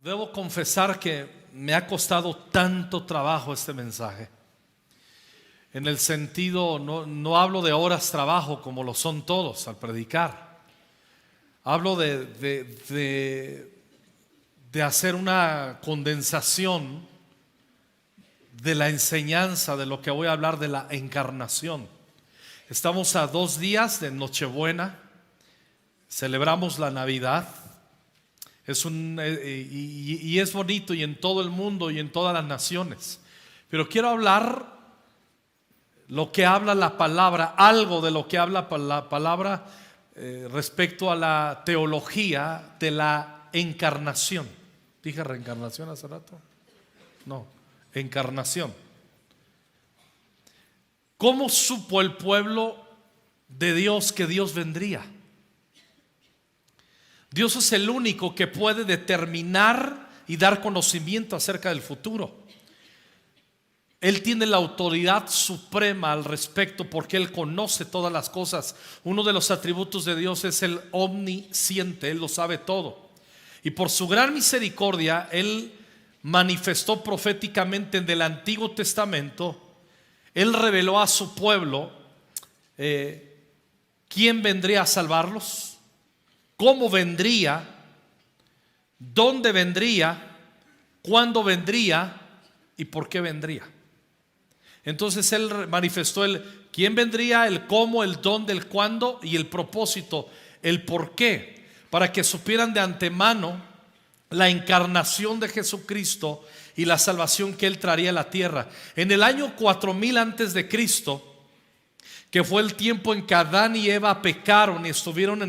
Debo confesar que me ha costado tanto trabajo este mensaje. En el sentido, no hablo de horas trabajo como lo son todos al predicar. Hablo de hacer una condensación de la enseñanza de lo que voy a hablar de la encarnación. Estamos a 2 días de Nochebuena, celebramos la Navidad. Y es bonito, y en todo el mundo y en todas las naciones. Pero quiero hablar lo que habla la palabra, algo de lo que habla la palabra respecto a la teología de la encarnación. ¿Dije reencarnación hace rato? No, encarnación. ¿Cómo supo el pueblo de Dios que Dios vendría? Dios es el único que puede determinar y dar conocimiento acerca del futuro. Él tiene la autoridad suprema al respecto porque Él conoce todas las cosas. Uno de los atributos de Dios es el omnisciente, Él lo sabe todo. Y por su gran misericordia, Él manifestó proféticamente en el Antiguo Testamento. Él reveló a su pueblo quién vendría a salvarlos, cómo vendría, dónde vendría, cuándo vendría y por qué vendría. Entonces Él manifestó el quién vendría, el cómo, el dónde, el cuándo y el propósito, el por qué, para que supieran de antemano la encarnación de Jesucristo y la salvación que Él traería a la tierra. En el año 4000 antes de Cristo, que fue el tiempo en que Adán y Eva pecaron y estuvieron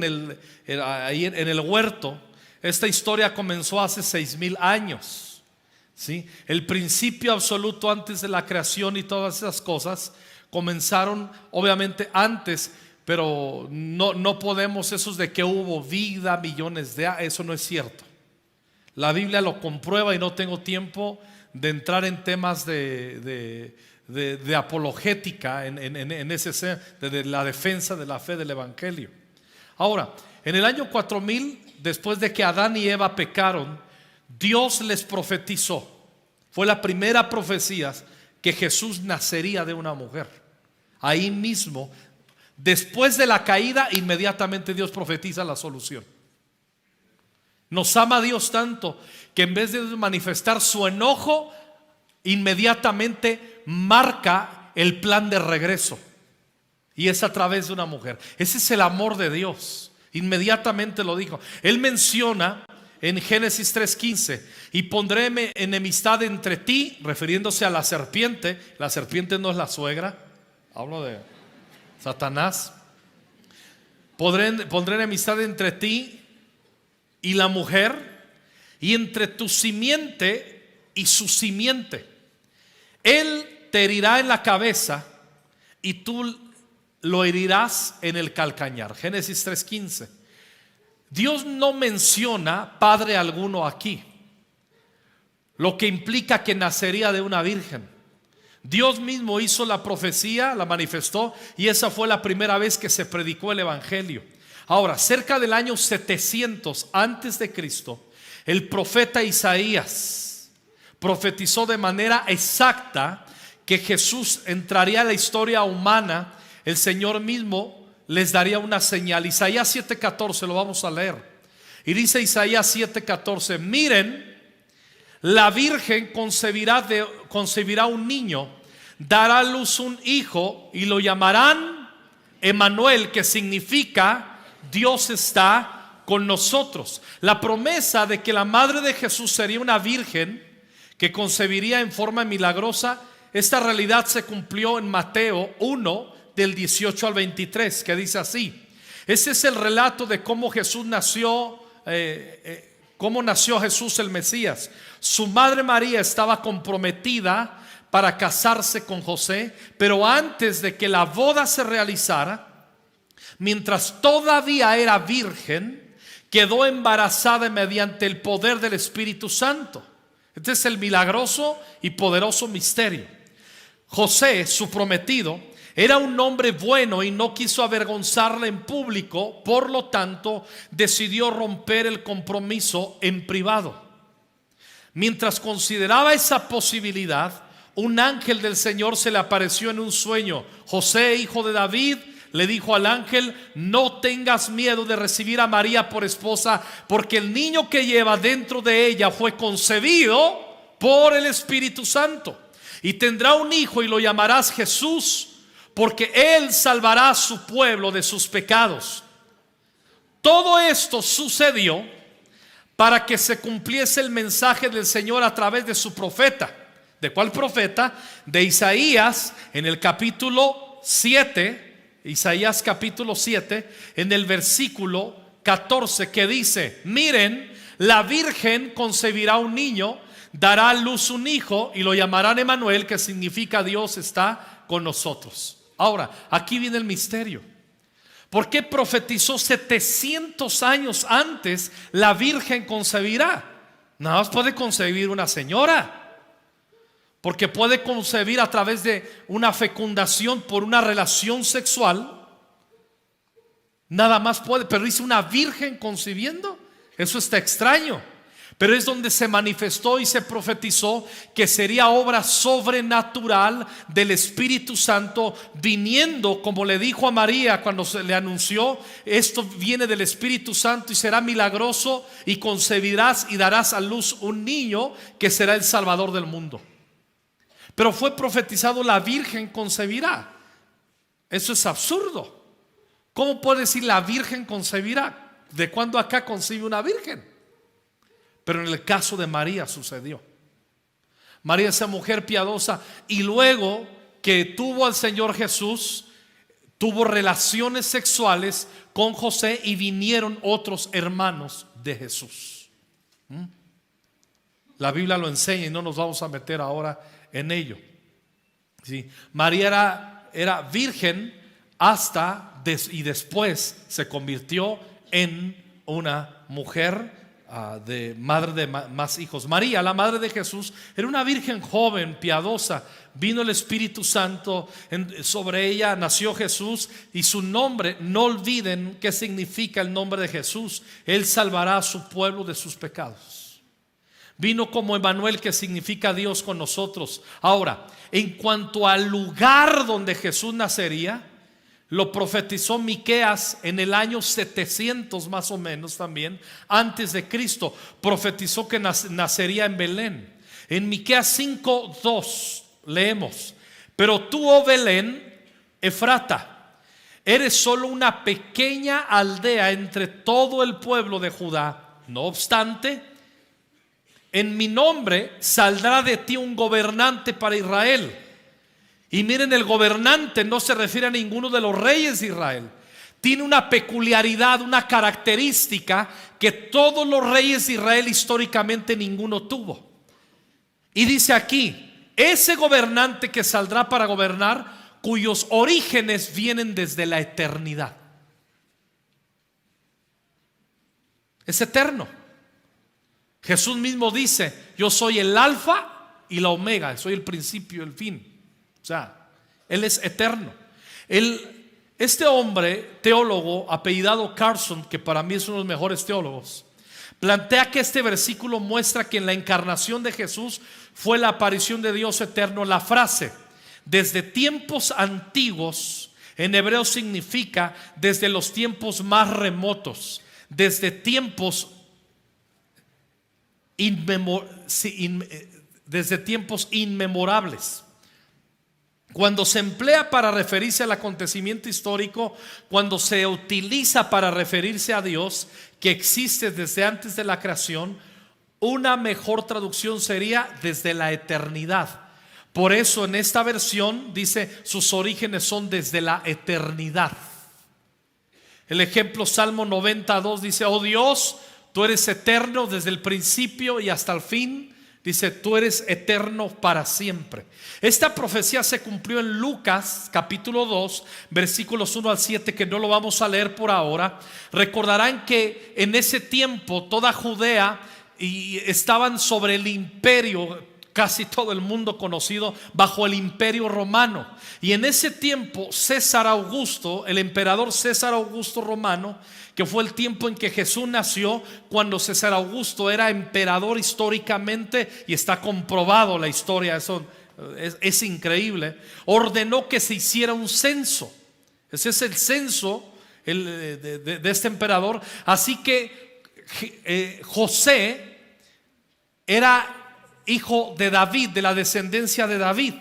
ahí en el huerto. Esta historia comenzó hace 6000 años, ¿sí? El principio absoluto antes de la creación y todas esas cosas comenzaron obviamente antes, pero no podemos esos de que hubo vida, millones de años, eso no es cierto. La Biblia lo comprueba y no tengo tiempo de entrar en temas de apologética de la defensa de la fe del Evangelio. Ahora, en el año 4000, después de que Adán y Eva pecaron, Dios les profetizó. Fue la primera profecía que Jesús nacería de una mujer. Ahí mismo, después de la caída, inmediatamente Dios profetiza la solución. Nos ama Dios tanto que en vez de manifestar su enojo, inmediatamente marca el plan de regreso, y es a través de una mujer. Ese es el amor de Dios. Inmediatamente lo dijo. Él menciona en Génesis 3:15: y pondré enemistad entre ti, refiriéndose a la serpiente. La serpiente no es la suegra, hablo de Satanás. Pondré enemistad entre ti y la mujer, y entre tu simiente y su simiente. Él te herirá en la cabeza y tú lo herirás en el calcañar. Génesis 3:15. Dios no menciona padre alguno aquí, lo que implica que nacería de una virgen. Dios mismo hizo la profecía, la manifestó, y esa fue la primera vez que se predicó el Evangelio. Ahora, cerca del año 700 antes de Cristo, el profeta Isaías profetizó de manera exacta que Jesús entraría a la historia humana. El Señor mismo les daría una señal. Isaías 7:14, lo vamos a leer. Y dice Isaías 7:14: miren, la virgen concebirá un niño, dará a luz un hijo, y lo llamarán Emmanuel, que significa Dios está con nosotros. La promesa de que la madre de Jesús sería una virgen que concebiría en forma milagrosa, esta realidad se cumplió en Mateo 1 del 18 al 23, que dice así. Ese es el relato de cómo Jesús nació, cómo nació Jesús el Mesías. Su madre María estaba comprometida para casarse con José, pero antes de que la boda se realizara, mientras todavía era virgen, quedó embarazada mediante el poder del Espíritu Santo. Este es el milagroso y poderoso misterio. José, su prometido, era un hombre bueno y no quiso avergonzarla en público, por lo tanto decidió romper el compromiso en privado. Mientras consideraba esa posibilidad, un ángel del Señor se le apareció en un sueño. José, hijo de David, le dijo al ángel: no tengas miedo de recibir a María por esposa, porque el niño que lleva dentro de ella fue concebido por el Espíritu Santo, y tendrá un hijo y lo llamarás Jesús, porque él salvará a su pueblo de sus pecados. Todo esto sucedió para que se cumpliese el mensaje del Señor a través de su profeta. ¿De cuál profeta? De Isaías, en el capítulo 7, Isaías capítulo 7, en el versículo 14, que dice: miren, la virgen concebirá un niño, dará a luz un hijo y lo llamarán Emanuel, que significa Dios está con nosotros. Ahora, aquí viene el misterio. ¿Por qué profetizó 700 años antes la virgen concebirá? Nada más puede concebir una señora, porque puede concebir a través de una fecundación por una relación sexual. Nada más puede, pero dice una virgen concibiendo. Eso está extraño. Pero es donde se manifestó y se profetizó que sería obra sobrenatural del Espíritu Santo viniendo, como le dijo a María cuando se le anunció: esto viene del Espíritu Santo y será milagroso, y concebirás y darás a luz un niño que será el Salvador del mundo. Pero fue profetizado: la virgen concebirá. Eso es absurdo. ¿Cómo puede decir la virgen concebirá? ¿De cuándo acá concibe una virgen? Pero en el caso de María sucedió. María, esa mujer piadosa, y luego que tuvo al Señor Jesús, tuvo relaciones sexuales con José, y vinieron otros hermanos de Jesús. La Biblia lo enseña y no nos vamos a meter ahora en ello. ¿Sí? María era virgen y después se convirtió en una mujer de madre de más hijos. María, la madre de Jesús, era una virgen joven, piadosa. Vino el Espíritu Santo sobre ella, nació Jesús, y su nombre, no olviden qué significa el nombre de Jesús: Él salvará a su pueblo de sus pecados. Vino como Emanuel, que significa Dios con nosotros. Ahora, en cuanto al lugar donde Jesús nacería, lo profetizó Miqueas en el año 700 más o menos también antes de Cristo. Profetizó que nacería en Belén. En Miqueas 5:2 leemos: pero tú, oh Belén Efrata, eres solo una pequeña aldea entre todo el pueblo de Judá. No obstante, en mi nombre saldrá de ti un gobernante para Israel. Y miren, el gobernante no se refiere a ninguno de los reyes de Israel. Tiene una peculiaridad, una característica que todos los reyes de Israel históricamente ninguno tuvo. Y dice aquí: ese gobernante que saldrá para gobernar, cuyos orígenes vienen desde la eternidad. Es eterno. Jesús mismo dice: yo soy el alfa y la omega, soy el principio y el fin. O sea, Él es eterno. Este hombre teólogo apellidado Carson, que para mí es uno de los mejores teólogos, plantea que este versículo muestra que en la encarnación de Jesús fue la aparición de Dios eterno. La frase "desde tiempos antiguos" en hebreo significa desde los tiempos más remotos, desde tiempos inmemorables. Cuando se emplea para referirse al acontecimiento histórico, cuando se utiliza para referirse a Dios que existe desde antes de la creación, una mejor traducción sería desde la eternidad. Por eso en esta versión dice: sus orígenes son desde la eternidad. El ejemplo, Salmo 92, dice: oh Dios, tú eres eterno desde el principio y hasta el fin. Dice: tú eres eterno para siempre. Esta profecía se cumplió en Lucas capítulo 2 versículos 1 al 7, que no lo vamos a leer por ahora. Recordarán que en ese tiempo toda Judea estaban sobre el imperio casi todo el mundo conocido bajo el Imperio Romano. Y en ese tiempo César Augusto, el emperador César Augusto Romano, que fue el tiempo en que Jesús nació, cuando César Augusto era emperador históricamente, y está comprobado la historia, eso es increíble, ordenó que se hiciera un censo. Ese es el censo de este emperador. Así que José era hijo de David, de la descendencia de David.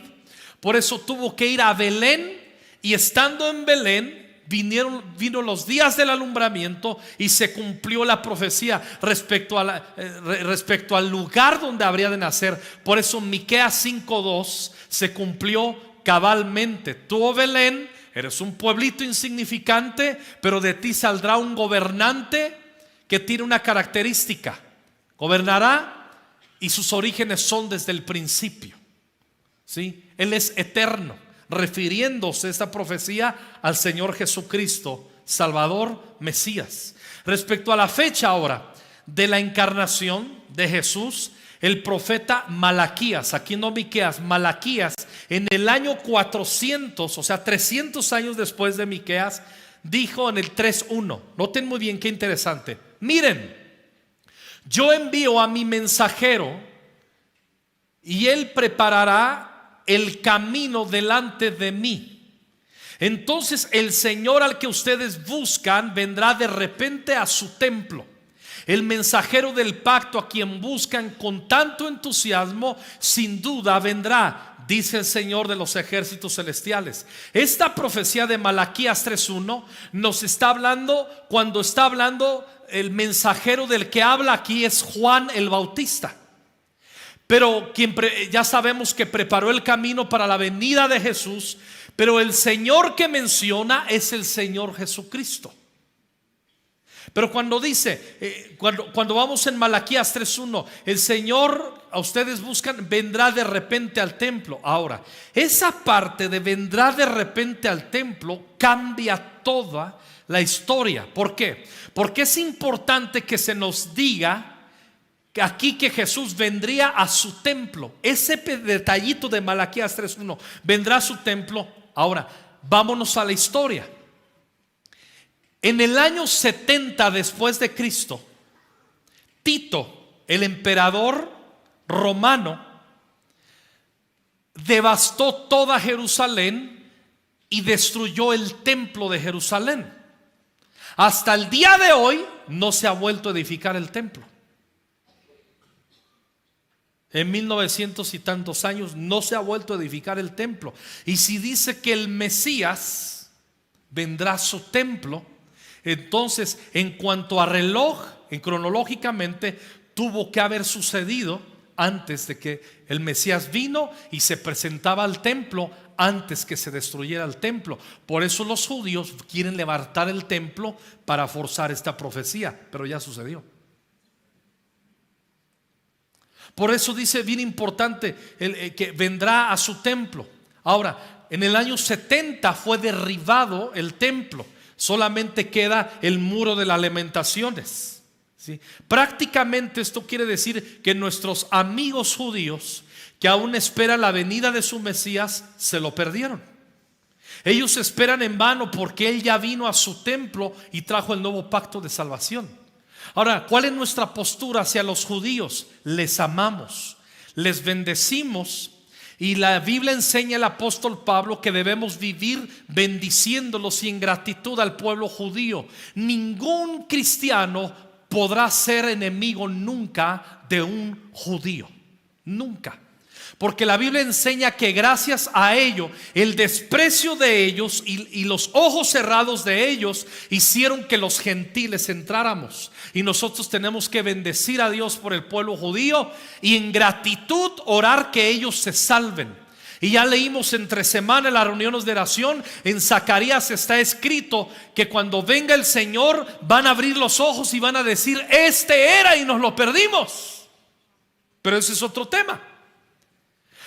Por eso tuvo que ir a Belén, y estando en Belén vino los días del alumbramiento y se cumplió la profecía respecto al lugar donde habría de nacer. Por eso Miqueas 5:2 se cumplió cabalmente. Tú, oh Belén, eres un pueblito insignificante, pero de ti saldrá un gobernante que tiene una característica: gobernará y sus orígenes son desde el principio. ¿Sí? Él es eterno, refiriéndose esta profecía al Señor Jesucristo, Salvador, Mesías. Respecto a la fecha ahora de la encarnación de Jesús, el profeta Malaquías, aquí no Miqueas, Malaquías, en el año 400, o sea 300 años después de Miqueas, dijo en el 3:1, noten muy bien qué interesante: miren, yo envío a mi mensajero y él preparará el camino delante de mí. Entonces el Señor al que ustedes buscan vendrá de repente a su templo. El mensajero del pacto a quien buscan con tanto entusiasmo, sin duda vendrá, dice el Señor de los ejércitos celestiales. Esta profecía de Malaquías 3:1 nos está hablando, cuando está hablando el mensajero del que habla aquí es Juan el Bautista. Pero ya sabemos que preparó el camino para la venida de Jesús. Pero el Señor que menciona es el Señor Jesucristo. Pero cuando dice, cuando vamos en Malaquías 3:1, el Señor a ustedes buscan, vendrá de repente al templo. Ahora, esa parte de vendrá de repente al templo cambia toda la historia. ¿Por qué? Porque es importante que se nos diga aquí que Jesús vendría a su templo. Ese detallito de Malaquías 3:1, vendrá a su templo. Ahora, vámonos a la historia. En el año 70 después de Cristo, Tito, el emperador romano, devastó toda Jerusalén y destruyó el templo de Jerusalén. Hasta el día de hoy no se ha vuelto a edificar el templo. En 1900 y tantos años no se ha vuelto a edificar el templo. Y si dice que el Mesías vendrá a su templo, entonces en cuanto a reloj, cronológicamente tuvo que haber sucedido antes de que el Mesías vino y se presentaba al templo, antes que se destruyera el templo. Por eso los judíos quieren levantar el templo para forzar esta profecía, pero ya sucedió. Por eso dice bien importante que vendrá a su templo. Ahora, en el año 70 fue derribado el templo. Solamente queda el muro de las lamentaciones, ¿sí? Prácticamente esto quiere decir que nuestros amigos judíos que aún esperan la venida de su Mesías se lo perdieron. Ellos esperan en vano porque Él ya vino a su templo y trajo el nuevo pacto de salvación. Ahora, ¿cuál es nuestra postura hacia los judíos? Les amamos, les bendecimos. Y la Biblia enseña al apóstol Pablo que debemos vivir bendiciéndolos y en gratitud al pueblo judío. Ningún cristiano podrá ser enemigo nunca de un judío. Nunca. Porque la Biblia enseña que gracias a ello, el desprecio de ellos y los ojos cerrados de ellos hicieron que los gentiles entráramos. Y nosotros tenemos que bendecir a Dios por el pueblo judío y en gratitud orar que ellos se salven. Y ya leímos entre semana en las reuniones de oración, en Zacarías está escrito que cuando venga el Señor van a abrir los ojos y van a decir: este era y nos lo perdimos. Pero ese es otro tema.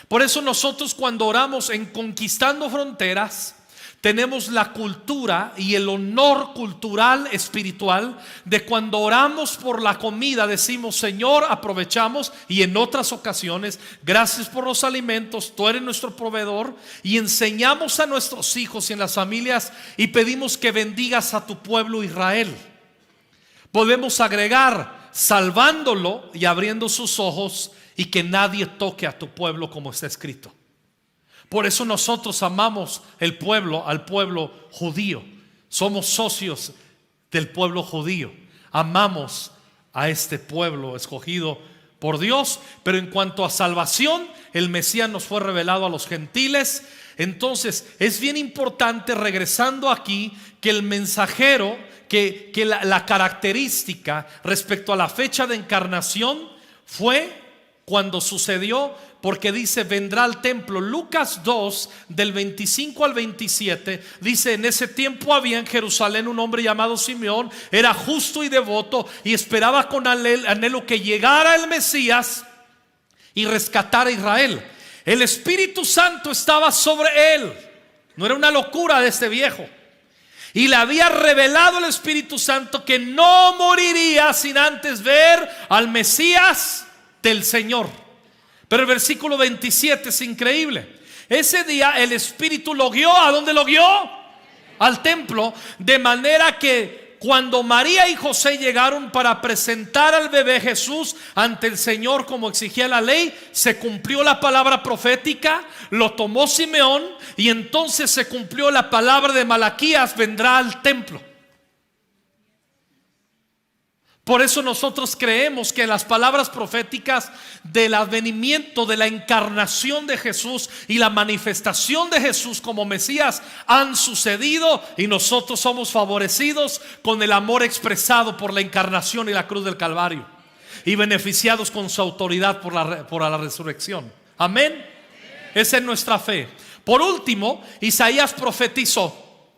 Por eso nosotros cuando oramos en Conquistando Fronteras tenemos la cultura y el honor cultural espiritual de cuando oramos por la comida decimos: Señor, aprovechamos, y en otras ocasiones, gracias por los alimentos, tú eres nuestro proveedor, y enseñamos a nuestros hijos y en las familias y pedimos que bendigas a tu pueblo Israel. Podemos agregar: salvándolo y abriendo sus ojos, y que nadie toque a tu pueblo, como está escrito. Por eso nosotros amamos al pueblo judío. Somos socios del pueblo judío. Amamos a este pueblo escogido por Dios. Pero en cuanto a salvación, el Mesías nos fue revelado a los gentiles. Entonces es bien importante, regresando aquí, que el mensajero, que la característica respecto a la fecha de encarnación fue cuando sucedió, porque dice: vendrá al templo. Lucas 2 del 25 al 27 dice: en ese tiempo había en Jerusalén un hombre llamado Simeón, era justo y devoto, y esperaba con anhelo que llegara el Mesías y rescatara a Israel. El Espíritu Santo estaba sobre él. No era una locura de este viejo. Y le había revelado el Espíritu Santo que no moriría sin antes ver al Mesías del Señor. Pero el versículo 27 es increíble. Ese día el Espíritu lo guió. ¿A dónde lo guió? Al templo. De manera que cuando María y José llegaron para presentar al bebé Jesús ante el Señor como exigía la ley, se cumplió la palabra profética, lo tomó Simeón, y entonces se cumplió la palabra de Malaquías: vendrá al templo. Por eso nosotros creemos que las palabras proféticas del advenimiento, de la encarnación de Jesús y la manifestación de Jesús como Mesías han sucedido, y nosotros somos favorecidos con el amor expresado por la encarnación y la cruz del Calvario, y beneficiados con su autoridad por la resurrección. Amén. Esa es nuestra fe. Por último, Isaías profetizó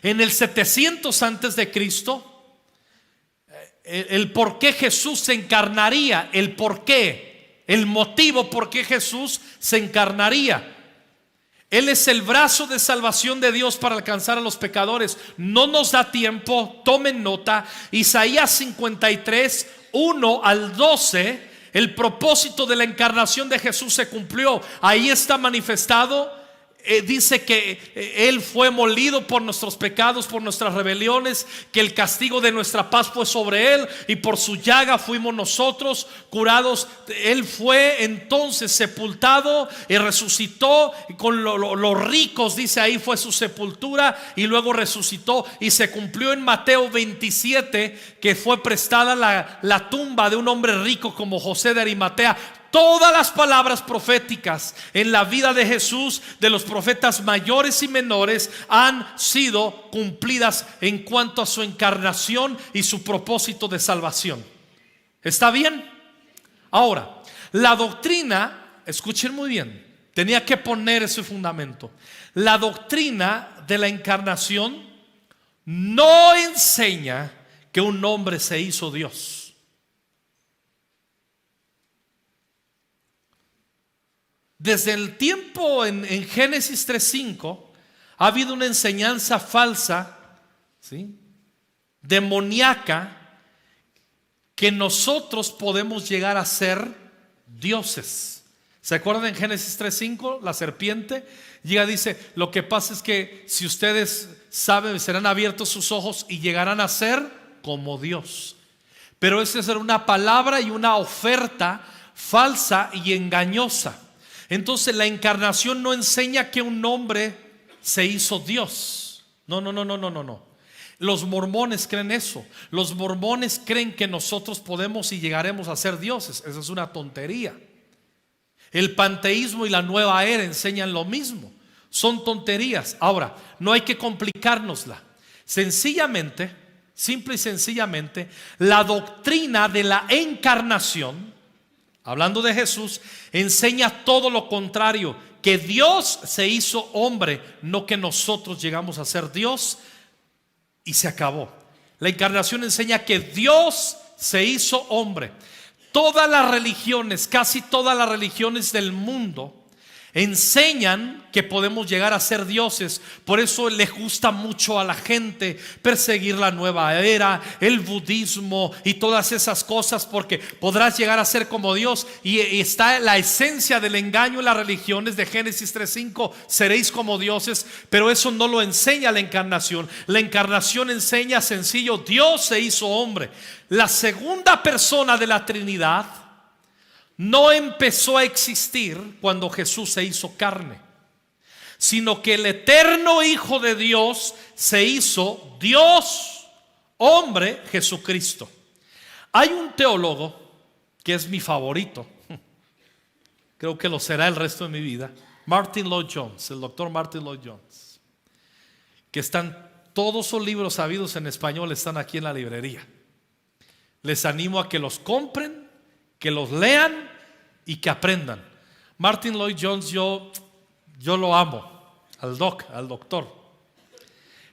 en el 700 antes de Cristo el por qué Jesús se encarnaría, el por qué, el motivo por qué Jesús se encarnaría. Él es el brazo de salvación de Dios para alcanzar a los pecadores. No nos da tiempo, tomen nota. Isaías 53, 1 al 12, el propósito de la encarnación de Jesús se cumplió. Ahí está manifestado. Dice que Él fue molido por nuestros pecados, por nuestras rebeliones, que el castigo de nuestra paz fue sobre Él, y por su llaga fuimos nosotros curados. Él fue entonces sepultado y resucitó, y con los ricos, dice ahí, fue su sepultura, y luego resucitó. Y se cumplió en Mateo 27 que fue prestada la tumba de un hombre rico como José de Arimatea. Todas las palabras proféticas en la vida de Jesús, de los profetas mayores y menores, han sido cumplidas en cuanto a su encarnación y su propósito de salvación. ¿Está bien? Ahora, la doctrina, escuchen muy bien, tenía que poner ese fundamento. La doctrina de la encarnación no enseña que un hombre se hizo Dios. Desde el tiempo en Génesis 3:5 ha habido una enseñanza falsa, ¿sí?, demoníaca, que nosotros podemos llegar a ser dioses. ¿Se acuerdan en Génesis 3:5? La serpiente llega y dice: lo que pasa es que si ustedes saben, serán abiertos sus ojos y llegarán a ser como Dios. Pero esa era una palabra y una oferta falsa y engañosa. Entonces la encarnación no enseña que un hombre se hizo Dios. No. Los mormones creen eso. Los mormones creen que nosotros podemos y llegaremos a ser dioses. Esa es una tontería. El panteísmo y la nueva era enseñan lo mismo. Son tonterías. Ahora, no hay que complicárnosla. Sencillamente, simple y sencillamente, la doctrina de la encarnación, hablando de Jesús, enseña todo lo contrario: que Dios se hizo hombre, no que nosotros llegamos a ser Dios y se acabó. La encarnación enseña que Dios se hizo hombre. Todas las religiones, casi todas las religiones del mundo, enseñan que podemos llegar a ser dioses. Por eso les gusta mucho a la gente perseguir la nueva era, el budismo y todas esas cosas, porque podrás llegar a ser como Dios. Y está la esencia del engaño en las religiones de Génesis 3:5, seréis como dioses. Pero eso no lo enseña la encarnación. La encarnación enseña sencillo: Dios se hizo hombre. La segunda persona de la Trinidad no empezó a existir cuando Jesús se hizo carne, sino que el eterno Hijo de Dios se hizo Dios, hombre, Jesucristo. Hay un teólogo que es mi favorito, creo que lo será el resto de mi vida, Martyn Lloyd-Jones, el doctor Martyn Lloyd-Jones, que están todos sus libros sabidos en español, están aquí en la librería. Les animo a que los compren, que los lean y que aprendan. Martyn Lloyd-Jones, yo lo amo, al doctor.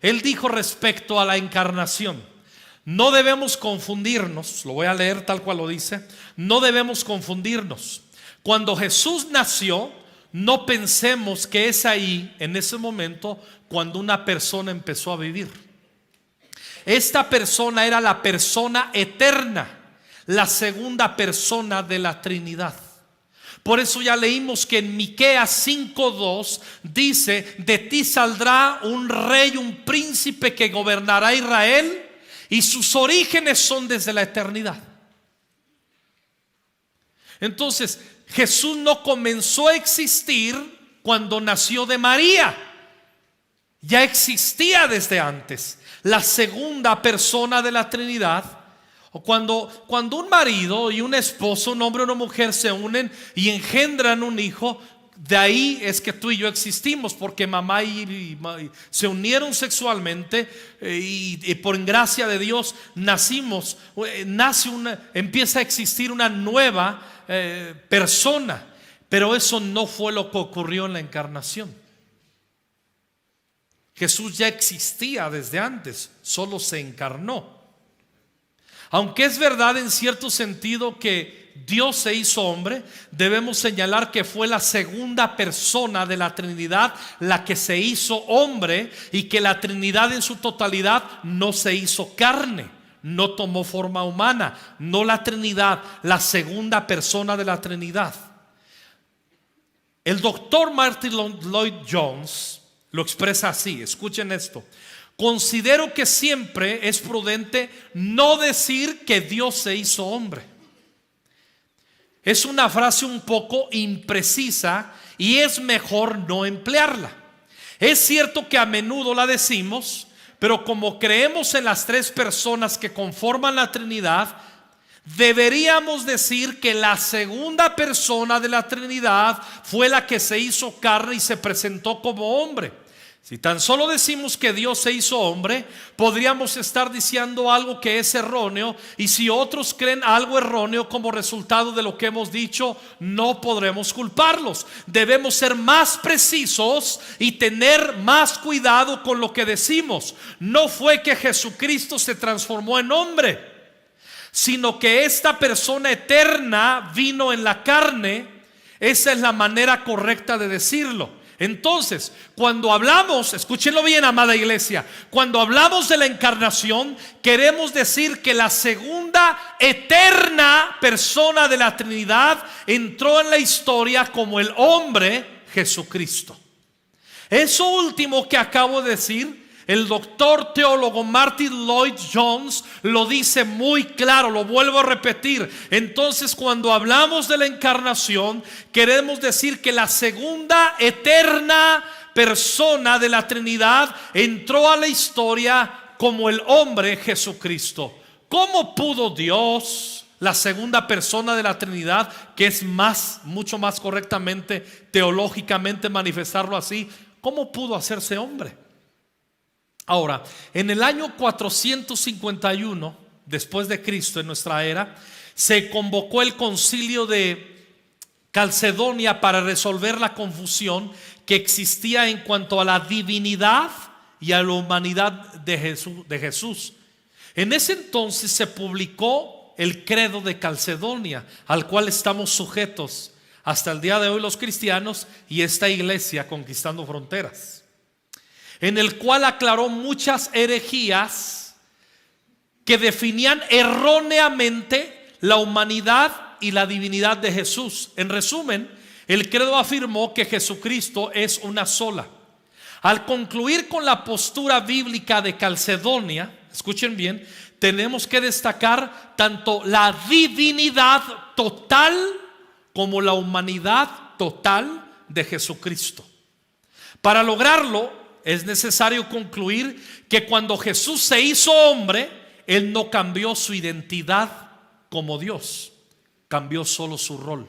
Él dijo respecto a la encarnación: no debemos confundirnos, lo voy a leer tal cual lo dice, no debemos confundirnos. Cuando Jesús nació, no pensemos que es ahí, en ese momento, cuando una persona empezó a vivir. Esta persona era la persona eterna, la segunda persona de la Trinidad. Por eso ya leímos que en Miqueas 5:2 dice: de ti saldrá un rey, un príncipe que gobernará a Israel, y sus orígenes son desde la eternidad. Entonces Jesús no comenzó a existir cuando nació de María, ya existía desde antes. La segunda persona de la Trinidad, o cuando un marido y un esposo, un hombre y una mujer se unen y engendran un hijo, de ahí es que tú y yo existimos, porque mamá y se unieron sexualmente, y por gracia de Dios nacimos, empieza a existir una nueva persona. Pero eso no fue lo que ocurrió en la encarnación. Jesús ya existía desde antes, solo se encarnó. Aunque es verdad en cierto sentido que Dios se hizo hombre, debemos señalar que fue la segunda persona de la Trinidad la que se hizo hombre, y que la Trinidad en su totalidad no se hizo carne, no tomó forma humana. No la Trinidad, la segunda persona de la Trinidad. El doctor Martyn Lloyd-Jones lo expresa así, escuchen esto: considero que siempre es prudente no decir que Dios se hizo hombre. Es una frase un poco imprecisa y es mejor no emplearla. Es cierto que a menudo la decimos, pero como creemos en las tres personas que conforman la Trinidad, deberíamos decir que la segunda persona de la Trinidad fue la que se hizo carne y se presentó como hombre. Si tan solo decimos que Dios se hizo hombre, podríamos estar diciendo algo que es erróneo, y si otros creen algo erróneo como resultado de lo que hemos dicho, no podremos culparlos. Debemos ser más precisos y tener más cuidado con lo que decimos. No fue que Jesucristo se transformó en hombre, sino que esta persona eterna vino en la carne. Esa es la manera correcta de decirlo. Entonces, cuando hablamos, escúchenlo bien, amada iglesia, cuando hablamos de la encarnación, queremos decir que la segunda eterna persona de la Trinidad entró en la historia como el hombre Jesucristo. Eso último que acabo de decir, el doctor teólogo Martyn Lloyd-Jones lo dice muy claro, lo vuelvo a repetir. Entonces, cuando hablamos de la encarnación, queremos decir que la segunda eterna persona de la Trinidad entró a la historia como el hombre Jesucristo. ¿Cómo pudo Dios, la segunda persona de la Trinidad, que es mucho más correctamente teológicamente manifestarlo así, cómo pudo hacerse hombre? Ahora, en el año 451 después de Cristo, en nuestra era, se convocó el concilio de Calcedonia para resolver la confusión que existía en cuanto a la divinidad y a la humanidad de Jesús. En ese entonces se publicó el credo de Calcedonia, al cual estamos sujetos hasta el día de hoy los cristianos y esta iglesia Conquistando Fronteras, en el cual aclaró muchas herejías que definían erróneamente la humanidad y la divinidad de Jesús. En resumen, el credo afirmó que Jesucristo es una sola. Al concluir con la postura bíblica de Calcedonia, escuchen bien, tenemos que destacar tanto la divinidad total como la humanidad total de Jesucristo. Para lograrlo es necesario concluir que cuando Jesús se hizo hombre, Él no cambió su identidad como Dios, cambió solo su rol.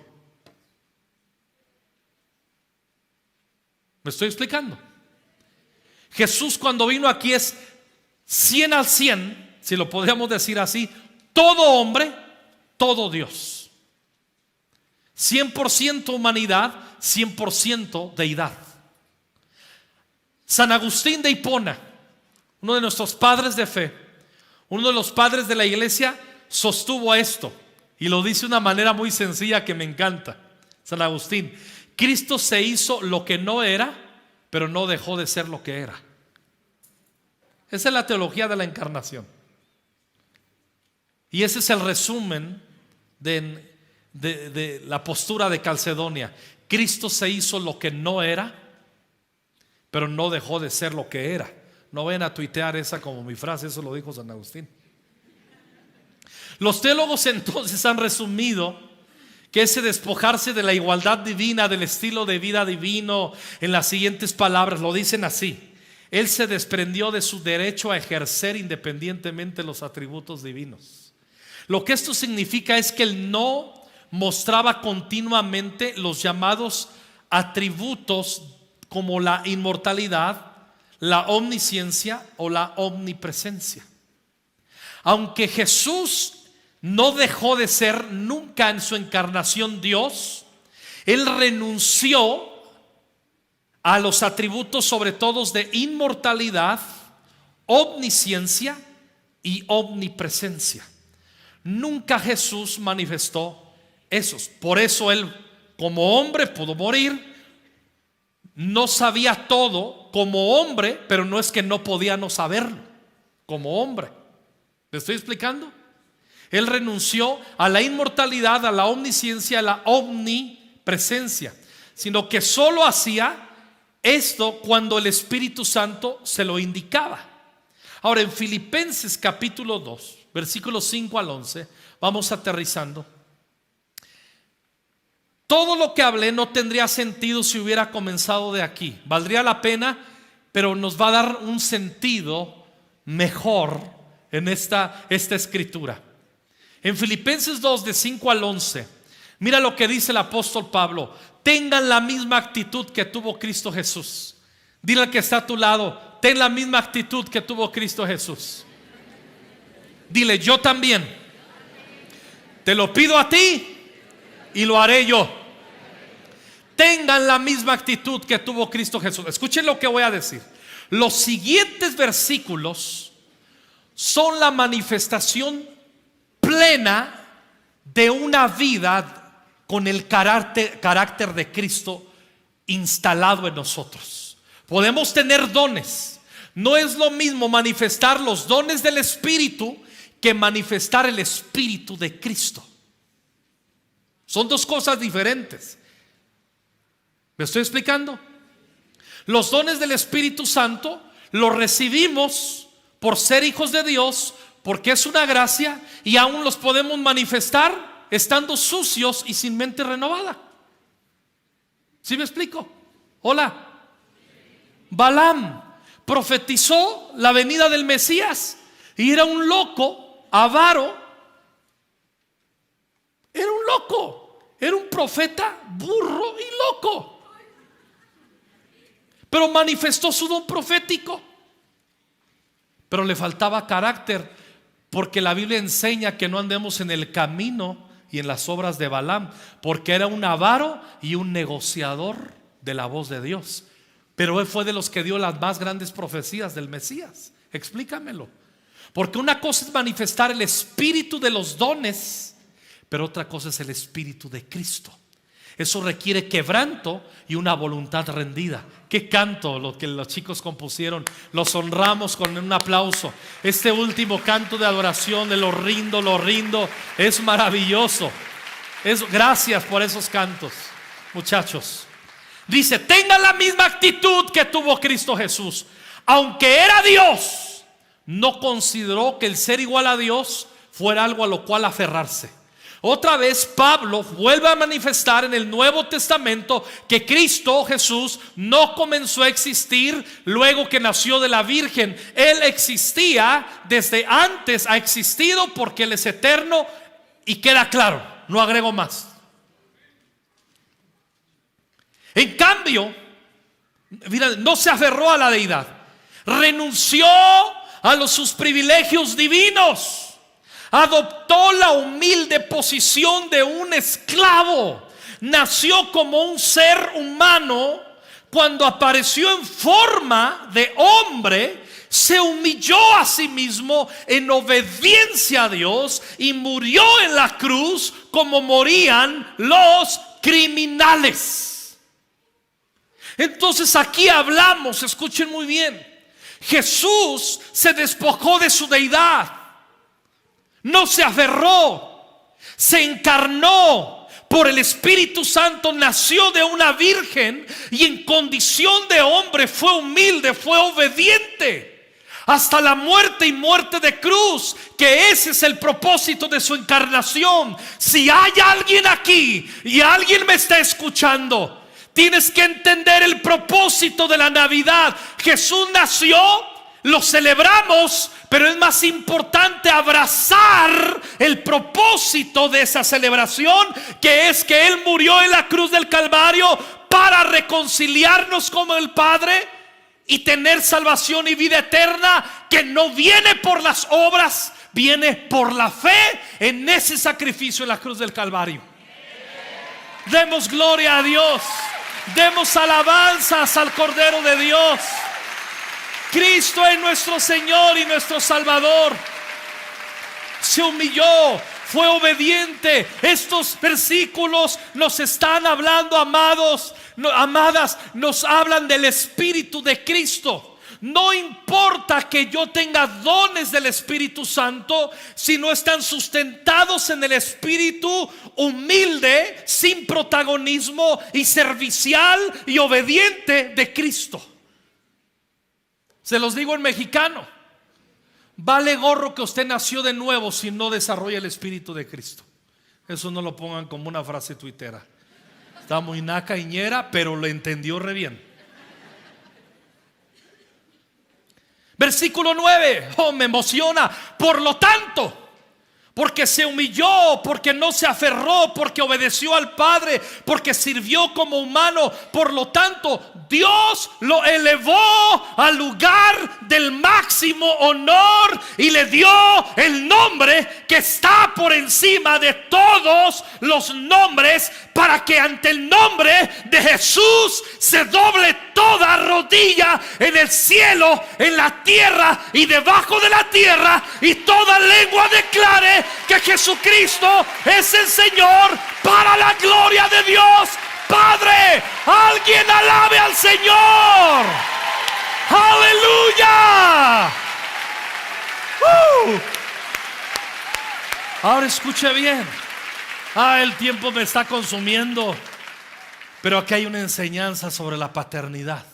¿Me estoy explicando? Jesús cuando vino aquí es 100 al 100, si lo podríamos decir así, todo hombre, todo Dios. 100% humanidad, 100% deidad. San Agustín de Hipona, uno de nuestros padres de fe, uno de los padres de la iglesia, sostuvo esto y lo dice de una manera muy sencilla que me encanta. San Agustín: Cristo se hizo lo que no era, pero no dejó de ser lo que era. Esa es la teología de la encarnación. Y ese es el resumen de la postura de Calcedonia. Cristo se hizo lo que no era, pero no dejó de ser lo que era. No vayan a tuitear esa como mi frase, eso lo dijo San Agustín. Los teólogos entonces han resumido que ese despojarse de la igualdad divina, del estilo de vida divino, en las siguientes palabras, lo dicen así: Él se desprendió de su derecho a ejercer independientemente los atributos divinos. Lo que esto significa es que Él no mostraba continuamente los llamados atributos como la inmortalidad, la omnisciencia o la omnipresencia. Aunque Jesús no dejó de ser nunca en su encarnación Dios, Él renunció a los atributos sobre todo de inmortalidad, omnisciencia y omnipresencia. Nunca Jesús manifestó esos. Por eso Él como hombre pudo morir. No sabía todo como hombre, pero no es que no podía no saberlo como hombre. ¿Me estoy explicando? Él renunció a la inmortalidad, a la omnisciencia, a la omnipresencia, sino que solo hacía esto cuando el Espíritu Santo se lo indicaba. Ahora, en Filipenses capítulo 2, versículos 5 al 11, vamos aterrizando. Todo lo que hablé no tendría sentido si hubiera comenzado de aquí. Valdría la pena, pero nos va a dar un sentido mejor en esta escritura. En Filipenses 2, de 5 al 11, mira lo que dice el apóstol Pablo: tengan la misma actitud que tuvo Cristo Jesús. Dile al que está a tu lado: ten la misma actitud que tuvo Cristo Jesús. Dile: yo también. Te lo pido a ti y lo haré yo. Tengan la misma actitud que tuvo Cristo Jesús. Escuchen lo que voy a decir. Los siguientes versículos son la manifestación plena de una vida con el carácter de Cristo instalado en nosotros. Podemos tener dones. No es lo mismo manifestar los dones del Espíritu que manifestar el Espíritu de Cristo. Son dos cosas diferentes. ¿Me estoy explicando? Los dones del Espíritu Santo los recibimos por ser hijos de Dios, porque es una gracia, y aún los podemos manifestar estando sucios y sin mente renovada. ¿Sí me explico? Hola. Balaam profetizó la venida del Mesías y era un loco, avaro. Era un loco, era un profeta burro y loco, pero manifestó su don profético. Pero le faltaba carácter, porque la Biblia enseña que no andemos en el camino y en las obras de Balaam, porque era un avaro y un negociador de la voz de Dios. Pero él fue de los que dio las más grandes profecías del Mesías. Explícamelo. Porque una cosa es manifestar el espíritu de los dones, pero otra cosa es el espíritu de Cristo. Eso requiere quebranto y una voluntad rendida. Qué canto lo que los chicos compusieron. Los honramos con un aplauso. Este último canto de adoración de lo rindo, es maravilloso. Gracias por esos cantos, muchachos. Dice: tengan la misma actitud que tuvo Cristo Jesús. Aunque era Dios, no consideró que el ser igual a Dios fuera algo a lo cual aferrarse. Otra vez Pablo vuelve a manifestar en el Nuevo Testamento que Cristo Jesús no comenzó a existir luego que nació de la Virgen. Él existía desde antes, ha existido porque Él es eterno, y queda claro, no agrego más. En cambio, mira, no se aferró a la deidad, renunció a sus privilegios divinos. Adoptó la humilde posición de un esclavo. Nació como un ser humano. Cuando apareció en forma de hombre, se humilló a sí mismo en obediencia a Dios y murió en la cruz como morían los criminales. Entonces aquí hablamos, escuchen muy bien, Jesús se despojó de su deidad. No se aferró, se encarnó por el Espíritu Santo, nació de una virgen y en condición de hombre fue humilde, fue obediente hasta la muerte y muerte de cruz, que ese es el propósito de su encarnación. Si hay alguien aquí y alguien me está escuchando, tienes que entender el propósito de la Navidad. Jesús nació, lo celebramos, pero es más importante abrazar el propósito de esa celebración, que es que Él murió en la cruz del Calvario para reconciliarnos con el Padre y tener salvación y vida eterna, que no viene por las obras, viene por la fe en ese sacrificio en la cruz del Calvario. Demos gloria a Dios, demos alabanzas al Cordero de Dios. Cristo es nuestro Señor y nuestro Salvador. Se humilló, fue obediente. Estos versículos nos están hablando, amados, amadas, nos hablan del Espíritu de Cristo. No importa que yo tenga dones del Espíritu Santo, si no están sustentados en el espíritu humilde, sin protagonismo y servicial y obediente de Cristo. Se los digo en mexicano: vale gorro que usted nació de nuevo si no desarrolla el Espíritu de Cristo. Eso no lo pongan como una frase tuitera. Está muy nacañera, pero lo entendió re bien. Versículo 9, me emociona. Por lo tanto, porque se humilló, porque no se aferró, porque obedeció al Padre, porque sirvió como humano, por lo tanto Dios lo elevó al lugar del máximo honor y le dio el nombre que está por encima de todos los nombres, para que ante el nombre de Jesús se doble toda rodilla en el cielo, en la tierra y debajo de la tierra, y toda lengua declare que Jesucristo es el Señor, para la gloria de Dios Padre. Alguien alabe al Señor. Aleluya. Ahora escuche bien. El tiempo me está consumiendo, pero aquí hay una enseñanza sobre la paternidad.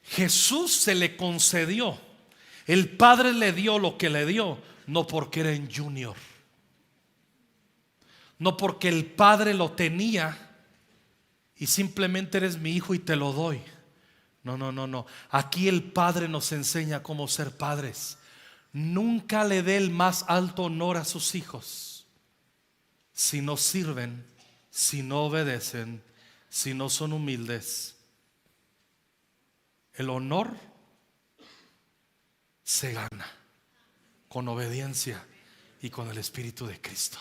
Jesús se le concedió, el Padre le dio lo que le dio, no porque era en junior, no porque el Padre lo tenía y simplemente eres mi hijo y te lo doy. No. Aquí el Padre nos enseña cómo ser padres. Nunca le dé el más alto honor a sus hijos si no sirven, si no obedecen, si no son humildes. El honor se gana con obediencia y con el Espíritu de Cristo.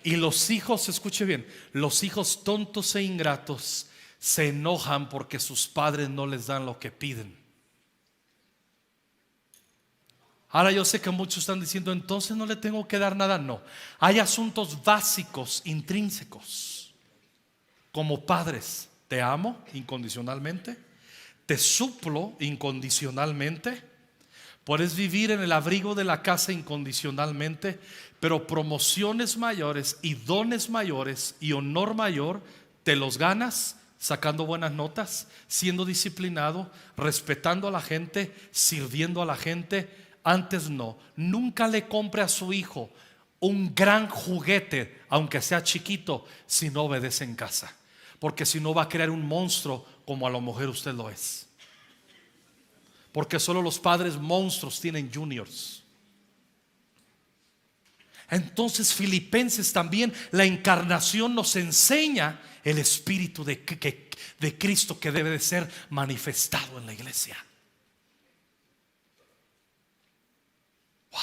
Y los hijos, escuche bien, los hijos tontos e ingratos se enojan porque sus padres no les dan lo que piden. Ahora yo sé que muchos están diciendo, entonces no le tengo que dar nada. No, hay asuntos básicos, intrínsecos, como padres, te amo incondicionalmente, te suplo incondicionalmente. Puedes vivir en el abrigo de la casa incondicionalmente, pero promociones mayores y dones mayores y honor mayor te los ganas sacando buenas notas, siendo disciplinado, respetando a la gente, sirviendo a la gente. Antes no, nunca le compre a su hijo un gran juguete, aunque sea chiquito, si no obedece en casa, porque si no va a crear un monstruo como a lo mejor usted lo es. Porque solo los padres monstruos tienen juniors. Entonces Filipenses también, la encarnación nos enseña el espíritu de Cristo que debe de ser manifestado en la iglesia. Wow.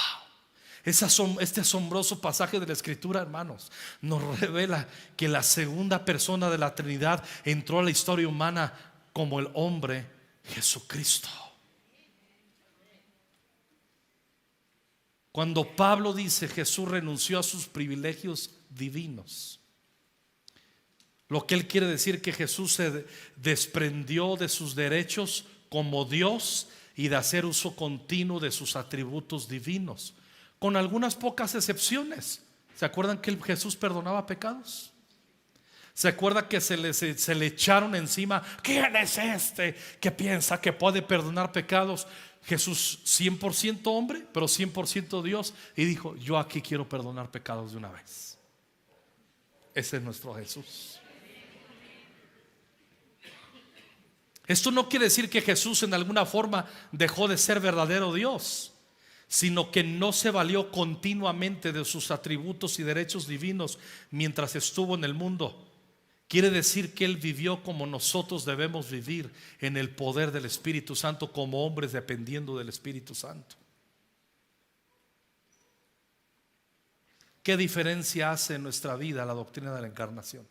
Este asombroso pasaje de la Escritura, hermanos, nos revela que la segunda persona de la Trinidad entró a la historia humana como el hombre Jesucristo. Cuando Pablo dice Jesús renunció a sus privilegios divinos, lo que él quiere decir que Jesús se desprendió de sus derechos como Dios y de hacer uso continuo de sus atributos divinos, con algunas pocas excepciones. ¿Se acuerdan que Jesús perdonaba pecados? ¿Se acuerda que se le echaron encima? ¿Quién es este que piensa que puede perdonar pecados? Jesús 100% hombre, pero 100% Dios, y dijo: yo aquí quiero perdonar pecados de una vez. Ese es nuestro Jesús. Esto no quiere decir que Jesús en alguna forma dejó de ser verdadero Dios, sino que no se valió continuamente de sus atributos y derechos divinos mientras estuvo en el mundo. Quiere decir que Él vivió como nosotros debemos vivir, en el poder del Espíritu Santo, como hombres dependiendo del Espíritu Santo. ¿Qué diferencia hace en nuestra vida la doctrina de la encarnación?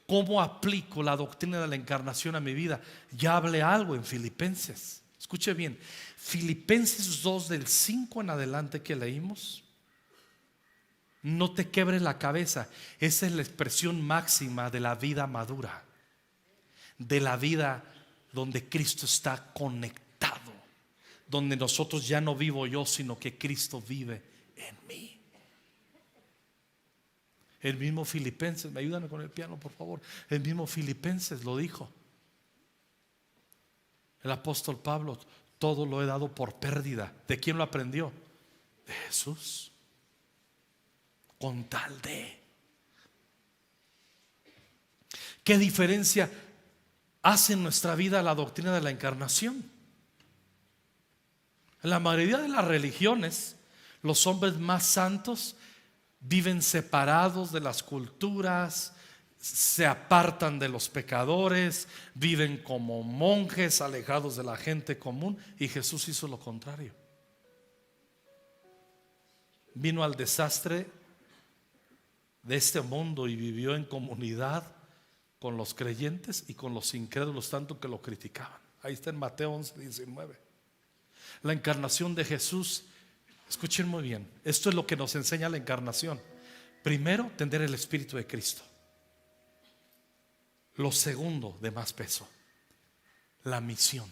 ¿Cómo aplico la doctrina de la encarnación a mi vida? Ya hablé algo en Filipenses. Escuche bien, Filipenses 2 del 5 en adelante que leímos. No te quebres la cabeza. Esa es la expresión máxima de la vida madura, de la vida donde Cristo está conectado, donde nosotros ya no vivo yo, sino que Cristo vive en mí. El mismo Filipenses, me ayudan con el piano por favor. El mismo Filipenses lo dijo. El apóstol Pablo: todo lo he dado por pérdida. ¿De quién lo aprendió? De Jesús. Con tal de. ¿Qué diferencia hace en nuestra vida la doctrina de la encarnación? En la mayoría de las religiones, los hombres más santos viven separados de las culturas, se apartan de los pecadores, viven como monjes alejados de la gente común. Y Jesús hizo lo contrario. Vino al desastre de este mundo y vivió en comunidad con los creyentes y con los incrédulos, tanto que lo criticaban. Ahí está en Mateo 11:19. La encarnación de Jesús, escuchen muy bien, esto es lo que nos enseña la encarnación. Primero, tener el Espíritu de Cristo. Lo segundo, de más peso, la misión.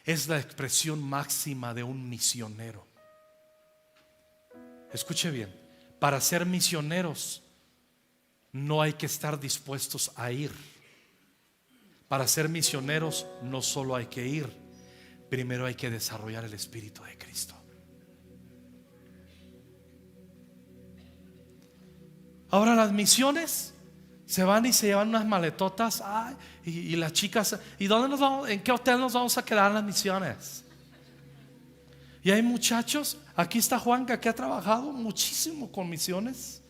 Es la expresión máxima de un misionero. Escuche bien. Para ser misioneros no hay que estar dispuestos a ir. Para ser misioneros no solo hay que ir, primero hay que desarrollar el Espíritu de Cristo. Ahora las misiones se van y se llevan unas maletotas. Y las chicas: ¿y dónde nos vamos? ¿En qué hotel nos vamos a quedar en las misiones? Y hay muchachos, aquí está Juanca, que ha trabajado muchísimo con misiones,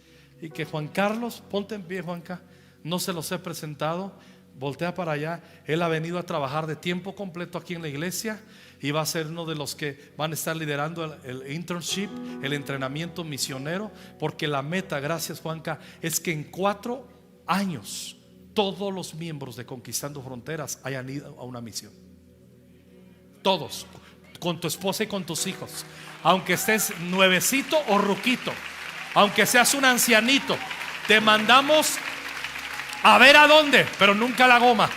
y que Juan Carlos, ponte en pie, Juanca, no se los he presentado, voltea para allá. Él ha venido a trabajar de tiempo completo aquí en la iglesia y va a ser uno de los que van a estar liderando el internship, el entrenamiento misionero, porque la meta, gracias Juanca, es que en 4 años todos los miembros de Conquistando Fronteras hayan ido a una misión. Todos, con tu esposa y con tus hijos, aunque estés nuevecito o ruquito, aunque seas un ancianito, te mandamos A ver a dónde, pero nunca la goma.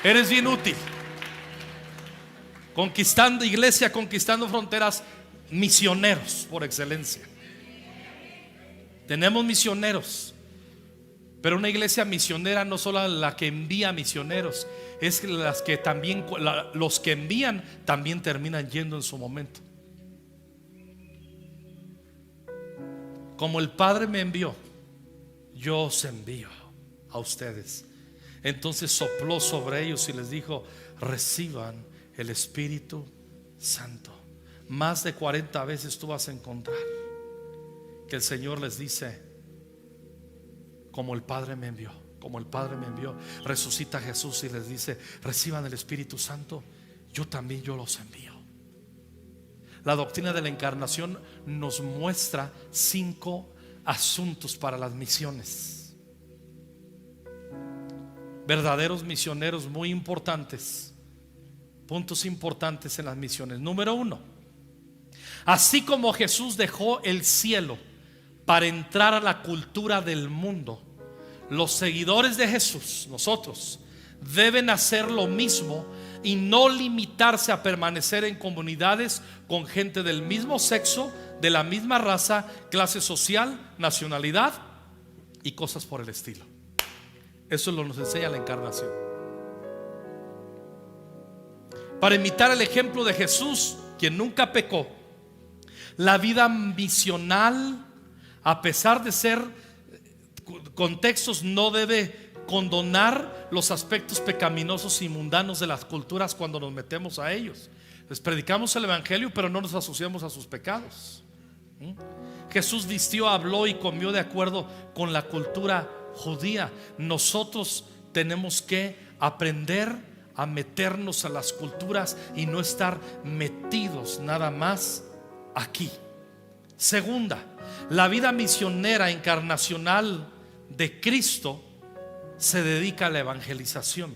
Eres bien útil. Conquistando iglesia, conquistando fronteras, misioneros por excelencia. Tenemos misioneros, pero una iglesia misionera no solo la que envía misioneros, es las que también, los que envían también terminan yendo en su momento. Como el Padre me envió, yo os envío a ustedes. Entonces sopló sobre ellos y les dijo: reciban el Espíritu Santo. Más de 40 veces tú vas a encontrar que el Señor les dice: como el Padre me envió, como el Padre me envió. Resucita Jesús y les dice: reciban el Espíritu Santo, yo también yo los envío. La doctrina de la encarnación nos muestra 5 asuntos para las misiones. Verdaderos misioneros muy importantes. Puntos importantes en las misiones. Número 1: así como Jesús dejó el cielo para entrar a la cultura del mundo, los seguidores de Jesús, nosotros, deben hacer lo mismo y no limitarse a permanecer en comunidades con gente del mismo sexo, de la misma raza, clase social, nacionalidad y cosas por el estilo. Eso lo nos enseña la encarnación. Para imitar el ejemplo de Jesús, quien nunca pecó, la vida misional, a pesar de ser contextos, no debe condonar los aspectos pecaminosos y mundanos de las culturas cuando nos metemos a ellos. Les predicamos el evangelio, pero no nos asociamos a sus pecados. Jesús vistió, habló y comió de acuerdo con la cultura judía. Nosotros tenemos que aprender a meternos a las culturas y no estar metidos nada más aquí. Segunda, la vida misionera encarnacional de Cristo se dedica a la evangelización.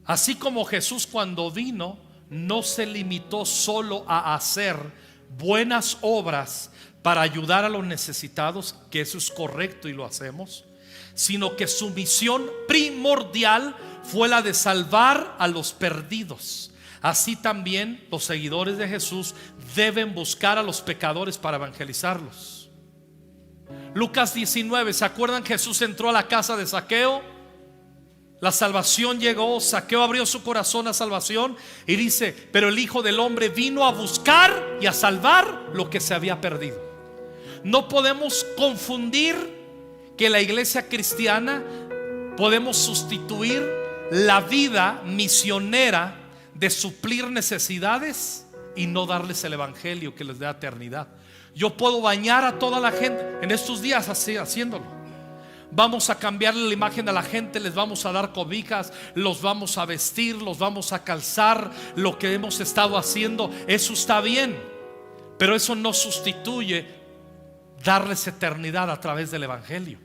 Así como Jesús cuando vino no se limitó solo a hacer buenas obras para ayudar a los necesitados, que eso es correcto y lo hacemos, sino que su misión primordial fue la de salvar a los perdidos. Así también los seguidores de Jesús deben buscar a los pecadores para evangelizarlos. Lucas 19, ¿se acuerdan? Jesús entró a la casa de Zaqueo, la salvación llegó, Zaqueo abrió su corazón a salvación y dice: pero el Hijo del Hombre vino a buscar y a salvar lo que se había perdido. No podemos confundir que la iglesia cristiana podemos sustituir la vida misionera de suplir necesidades y no darles el evangelio que les dé eternidad. Yo puedo bañar a toda la gente en estos días así, haciéndolo. Vamos a cambiarle la imagen a la gente, les vamos a dar cobijas, los vamos a vestir, los vamos a calzar, lo que hemos estado haciendo. Eso está bien, pero eso no sustituye darles eternidad a través del evangelio.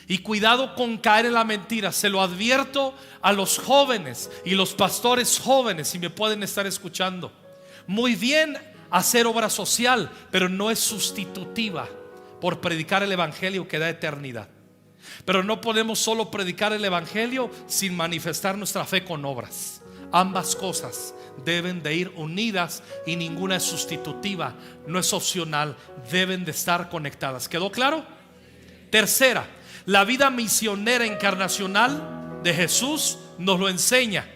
Y cuidado con caer en la mentira. Se lo advierto a los jóvenes y los pastores jóvenes, si me pueden estar escuchando. Muy bien hacer obra social, pero no es sustitutiva por predicar el evangelio que da eternidad. Pero no podemos solo predicar el evangelio sin manifestar nuestra fe con obras. Ambas cosas deben de ir unidas y ninguna es sustitutiva, no es opcional, deben de estar conectadas. ¿Quedó claro? Tercera, la vida misionera encarnacional de Jesús nos lo enseña.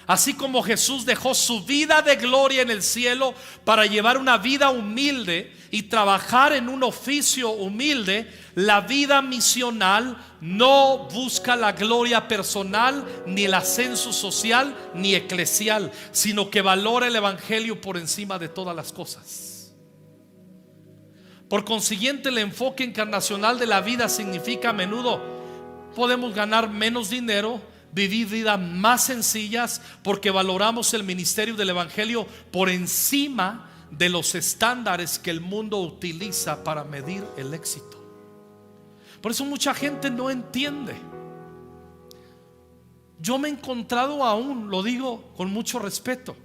Así como Jesús dejó su vida de gloria en el cielo para llevar una vida humilde y trabajar en un oficio humilde, la vida misional no busca la gloria personal, ni el ascenso social, ni eclesial, sino que valora el evangelio por encima de todas las cosas. Por consiguiente, el enfoque encarnacional de la vida significa a menudo podemos ganar menos dinero, vivir vidas más sencillas, porque valoramos el ministerio del evangelio por encima de los estándares que el mundo utiliza para medir el éxito. Por eso mucha gente no entiende. Yo me he encontrado aún, lo digo con mucho respeto,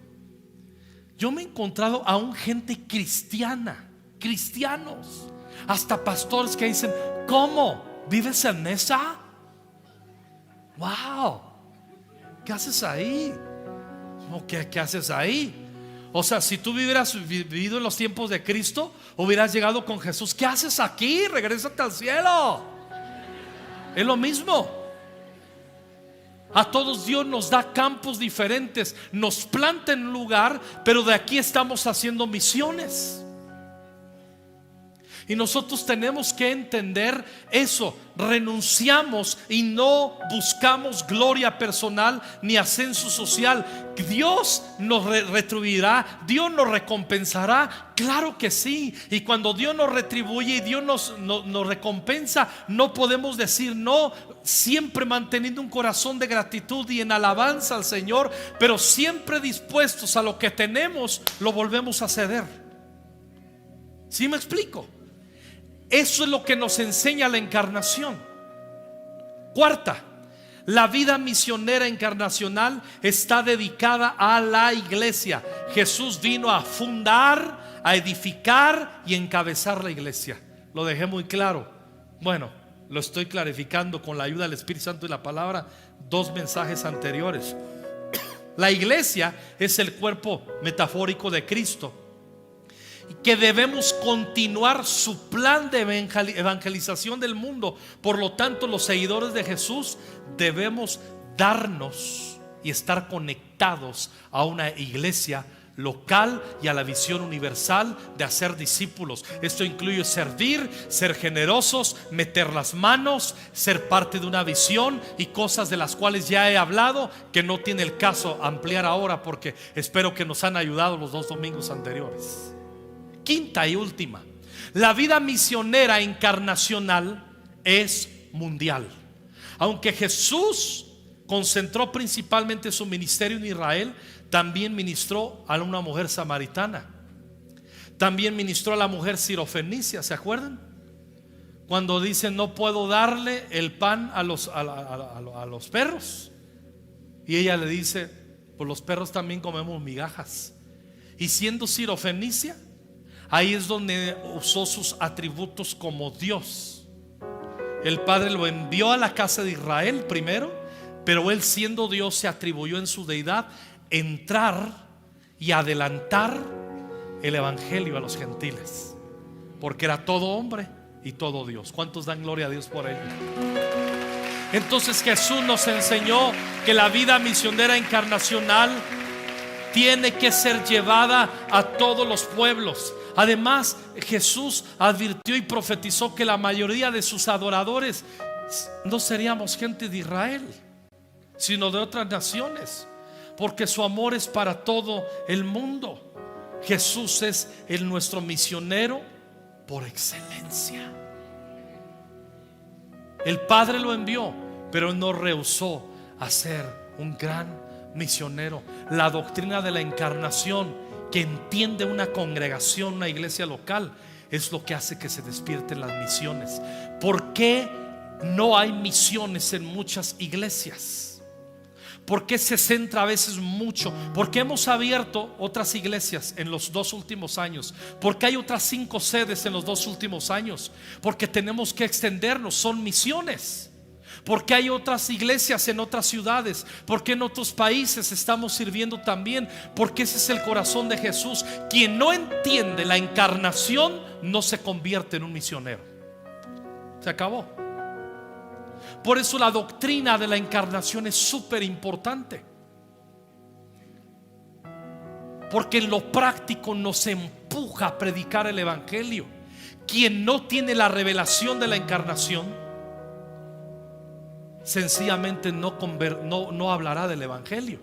yo me he encontrado aún gente cristiana, cristianos, hasta pastores que dicen: ¿cómo? ¿Vives en esa? Wow, ¿qué haces ahí? ¿Qué haces ahí? O sea, si tú hubieras vivido en los tiempos de Cristo, hubieras llegado con Jesús. ¿Qué haces aquí? Regrésate al cielo. Es lo mismo. A todos Dios nos da campos diferentes, nos planta en un lugar, pero de aquí estamos haciendo misiones. Y nosotros tenemos que entender eso. Renunciamos y no buscamos gloria personal ni ascenso social. Dios nos retribuirá, Dios nos recompensará. Claro que sí. Y cuando Dios nos retribuye y Dios nos recompensa, no podemos decir no. Siempre manteniendo un corazón de gratitud y en alabanza al Señor, pero siempre dispuestos a lo que tenemos, lo volvemos a ceder. ¿Sí me explico? Eso es lo que nos enseña la encarnación. Cuarta, la vida misionera encarnacional está dedicada a la iglesia. Jesús vino a fundar, a edificar y encabezar la iglesia. Lo dejé muy claro. Bueno, lo estoy clarificando con la ayuda del Espíritu Santo y la palabra. 2 mensajes anteriores. La iglesia es el cuerpo metafórico de Cristo, que debemos continuar su plan de evangelización del mundo. Por lo tanto, los seguidores de Jesús debemos darnos y estar conectados a una iglesia local y a la visión universal de hacer discípulos. Esto incluye servir, ser generosos, meter las manos, ser parte de una visión y cosas de las cuales ya he hablado, que no tiene el caso ampliar ahora, porque espero que nos han ayudado los 2 domingos anteriores. Quinta y última, la vida misionera encarnacional es mundial. Aunque Jesús concentró principalmente su ministerio en Israel, también ministró a una mujer samaritana, también ministró a la mujer sirofenicia. ¿Se acuerdan? Cuando dice no puedo darle el pan a los perros, y ella le dice pues los perros también comemos migajas. Y siendo sirofenicia, ahí es donde usó sus atributos como Dios. El Padre lo envió a la casa de Israel primero, pero él, siendo Dios, se atribuyó en su deidad entrar y adelantar el evangelio a los gentiles, porque era todo hombre y todo Dios. ¿Cuántos dan gloria a Dios por ello? Entonces Jesús nos enseñó que la vida misionera encarnacional tiene que ser llevada a todos los pueblos. Además, Jesús advirtió y profetizó que la mayoría de sus adoradores no seríamos gente de Israel, sino de otras naciones, porque su amor es para todo el mundo. Jesús es nuestro misionero por excelencia. El Padre lo envió, pero no rehusó a ser un gran misionero. La doctrina de la encarnación que entiende una congregación, una iglesia local, es lo que hace que se despierten las misiones. ¿Por qué no hay misiones en muchas iglesias? ¿Por qué se centra a veces mucho? Porque hemos abierto otras iglesias en los 2 últimos años. Porque hay otras 5 sedes en los 2 últimos años. Porque tenemos que extendernos, son misiones. Porque hay otras iglesias en otras ciudades, porque en otros países estamos sirviendo también, porque ese es el corazón de Jesús. Quien no entiende la encarnación no se convierte en un misionero. Se acabó. Por eso la doctrina de la encarnación es súper importante, porque en lo práctico nos empuja a predicar el evangelio. Quien no tiene la revelación de la encarnación sencillamente no hablará del evangelio.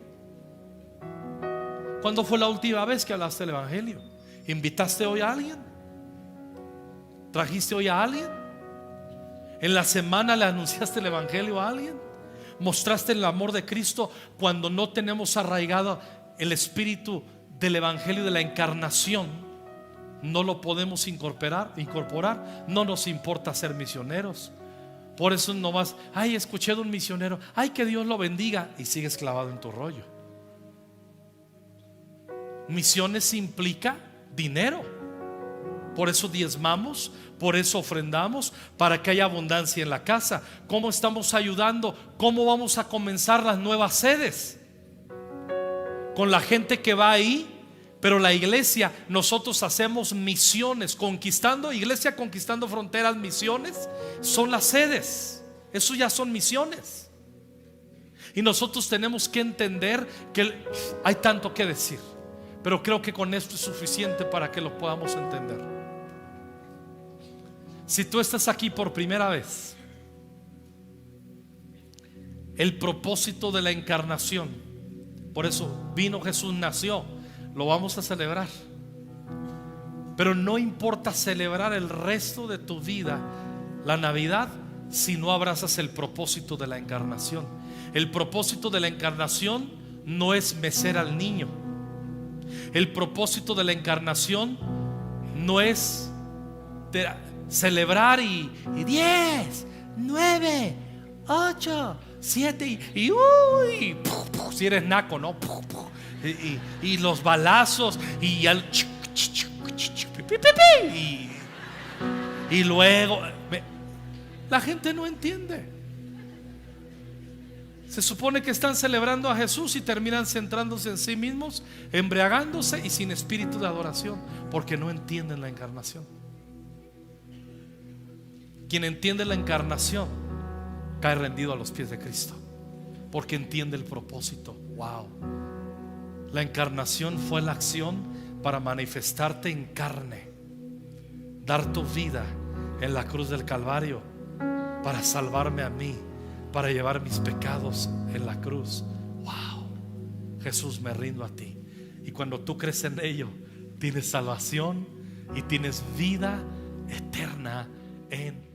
¿Cuándo fue la última vez que hablaste del evangelio? ¿Invitaste hoy a alguien? ¿Trajiste hoy a alguien? ¿En la semana le anunciaste el evangelio a alguien? ¿Mostraste el amor de Cristo? Cuando no tenemos arraigado el espíritu del evangelio de la encarnación, no lo podemos incorporar. No nos importa ser misioneros. Por eso no vas, ay, escuché de un misionero, ay, que Dios lo bendiga, y sigues clavado en tu rollo. Misiones implica dinero. Por eso diezmamos, por eso ofrendamos, para que haya abundancia en la casa. ¿Cómo estamos ayudando? ¿Cómo vamos a comenzar las nuevas sedes? Con la gente que va ahí. Pero la iglesia, nosotros hacemos misiones, iglesia conquistando fronteras, misiones, son las sedes. Eso ya son misiones. Y nosotros tenemos que entender que hay tanto que decir, pero creo que con esto es suficiente para que lo podamos entender. Si tú estás aquí por primera vez, el propósito de la encarnación, por eso vino Jesús, nació, lo vamos a celebrar. Pero no importa celebrar el resto de tu vida la Navidad si no abrazas el propósito de la encarnación. El propósito de la encarnación no es mecer al niño. El propósito de la encarnación no es celebrar y 10, 9, 8, 7 y uy, si eres naco, ¿no? Y los balazos y luego la gente no entiende. Se supone que están celebrando a Jesús y terminan centrándose en sí mismos, embriagándose y sin espíritu de adoración, porque no entienden la encarnación. Quien entiende la encarnación cae rendido a los pies de Cristo, porque entiende el propósito. Wow. La encarnación fue la acción para manifestarte en carne, dar tu vida en la cruz del Calvario para salvarme a mí, para llevar mis pecados en la cruz. Wow. Jesús, me rindo a ti. Y cuando tú crees en ello, tienes salvación y tienes vida eterna en